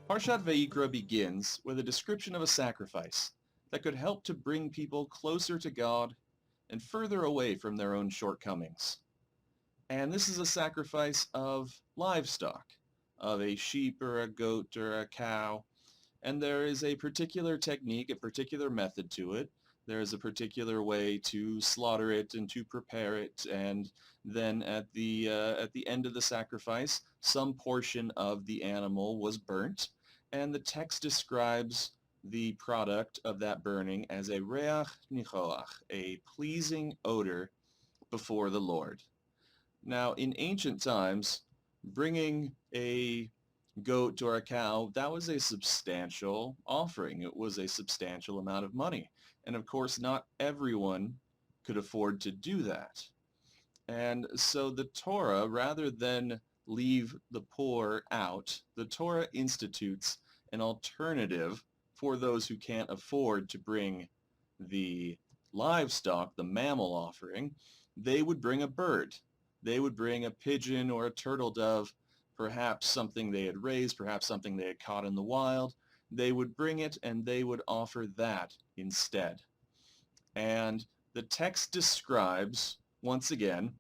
Parashat Vayikra begins with a description of a sacrifice that could help to bring people closer to God and further away from their own shortcomings. And this is a sacrifice of livestock, of a sheep or a goat or a cow. And there is a particular technique, a particular method to it. There is a particular way to slaughter it and to prepare it. And then at the end of the sacrifice, some portion of the animal was burnt. And the text describes the product of that burning as a reach nichoach, a pleasing odor before the Lord. Now, in ancient times, bringing a goat or a cow, that was a substantial offering. It was a substantial amount of money. And of course, not everyone could afford to do that. And so the Torah, rather than leave the poor out, the Torah institutes an alternative for those who can't afford to bring the livestock, the mammal offering. They would bring a bird. They would bring a pigeon or a turtle dove, perhaps something they had raised, perhaps something they had caught in the wild. They would bring it and they would offer that instead. And the text describes, once again,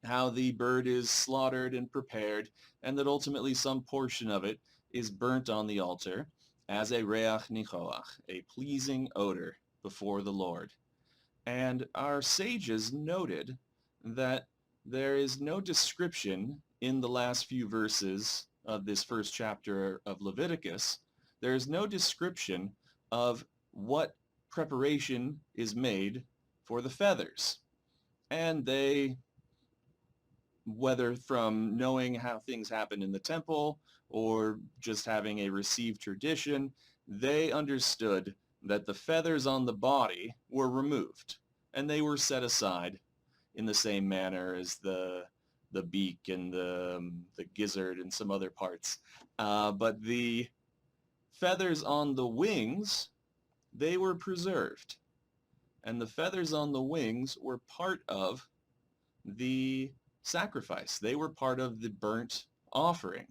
how the bird is slaughtered and prepared, and that ultimately some portion of it is burnt on the altar as a reach nichoach, a pleasing odor before the Lord. And our sages noted that there is no description in the last few verses of this first chapter of Leviticus. There is no description of what preparation is made for the feathers. And they, whether from knowing how things happen in the temple or just having a received tradition, they understood that the feathers on the body were removed and they were set aside in the same manner as the beak and the gizzard and some other parts. But the feathers on the wings, they were preserved. And the feathers on the wings were part of the sacrifice. They were part of the burnt offering,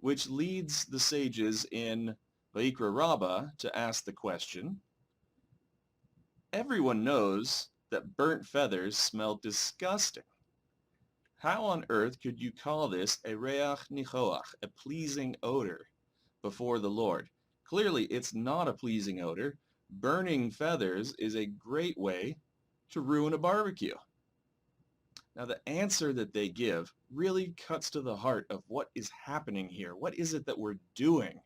which leads the sages in Vayikra Rabbah to ask the question, everyone knows that burnt feathers smell disgusting. How on earth could you call this a reach nichoach, a pleasing odor before the Lord? Clearly, it's not a pleasing odor. Burning feathers is a great way to ruin a barbecue. Now, the answer that they give really cuts to the heart of what is happening here. What is it that we're doing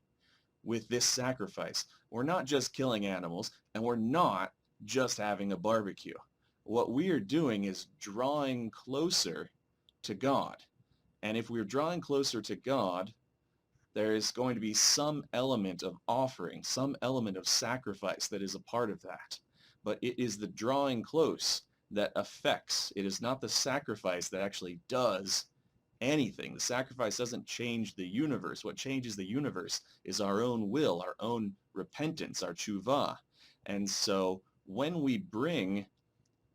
with this sacrifice? We're not just killing animals, and we're not just having a barbecue. What we are doing is drawing closer to God. And if we're drawing closer to God, there is going to be some element of offering, some element of sacrifice that is a part of that. But it is the drawing close that affects. It is not the sacrifice that actually does anything. The sacrifice doesn't change the universe. What changes the universe is our own will, our own repentance, our tshuva. And so when we bring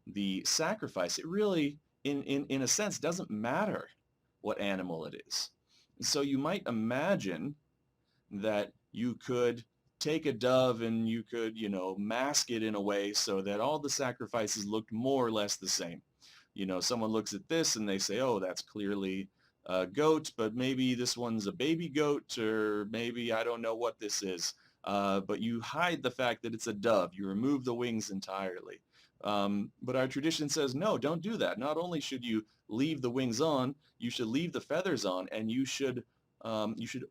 the sacrifice, it really, in a sense, doesn't matter what animal it is. So you might imagine that you could take a dove and you could, mask it in a way so that all the sacrifices looked more or less the same. Someone looks at this and they say, oh, that's clearly a goat, but maybe this one's a baby goat, or maybe I don't know what this is. But you hide the fact that it's a dove. You remove the wings entirely. But our tradition says, no, don't do that. Not only should you leave the wings on, you should leave the feathers on, and you should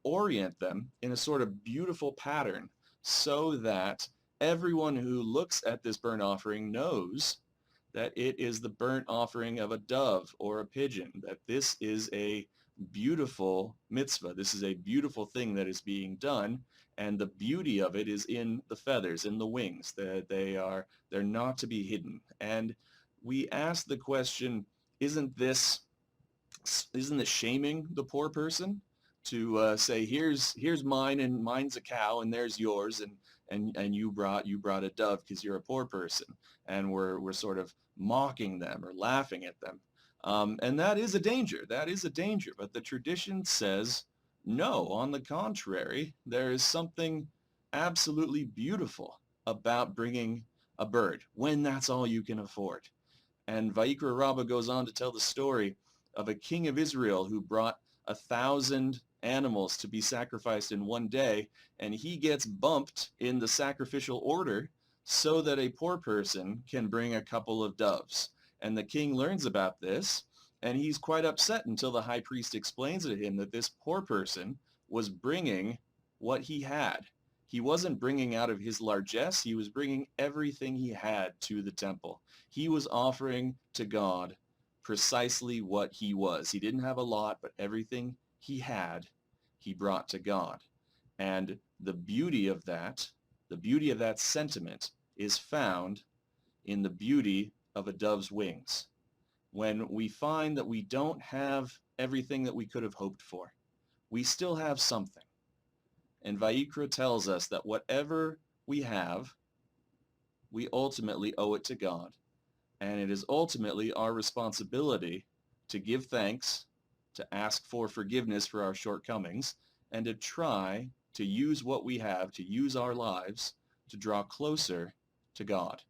orient them in a sort of beautiful pattern so that everyone who looks at this burnt offering knows that it is the burnt offering of a dove or a pigeon, that this is a beautiful mitzvah. This is a beautiful thing that is being done, and the beauty of it is in the feathers, in the wings. They're not to be hidden. And we ask the question, isn't this shaming the poor person? To say, here's mine, and mine's a cow, and there's yours, and you brought a dove because you're a poor person, and we're sort of mocking them or laughing at them, and that is a danger. That is a danger. But the tradition says, No, on the contrary, there is something absolutely beautiful about bringing a bird when that's all you can afford. And Vayikra Rabbah goes on to tell the story of a king of Israel who brought 1,000 animals to be sacrificed in one day, and he gets bumped in the sacrificial order so that a poor person can bring a couple of doves. And the king learns about this, and he's quite upset until the high priest explains to him that this poor person was bringing what he had. He wasn't bringing out of his largesse, he was bringing everything he had to the temple. He was offering to God precisely what he was. He didn't have a lot, but everything he had, he brought to God. And the beauty of that sentiment is found in the beauty of a dove's wings. When we find that we don't have everything that we could have hoped for, we still have something. And Vayikra tells us that whatever we have, we ultimately owe it to God. And it is ultimately our responsibility to give thanks, to ask for forgiveness for our shortcomings, and to try to use what we have, to use our lives, to draw closer to God.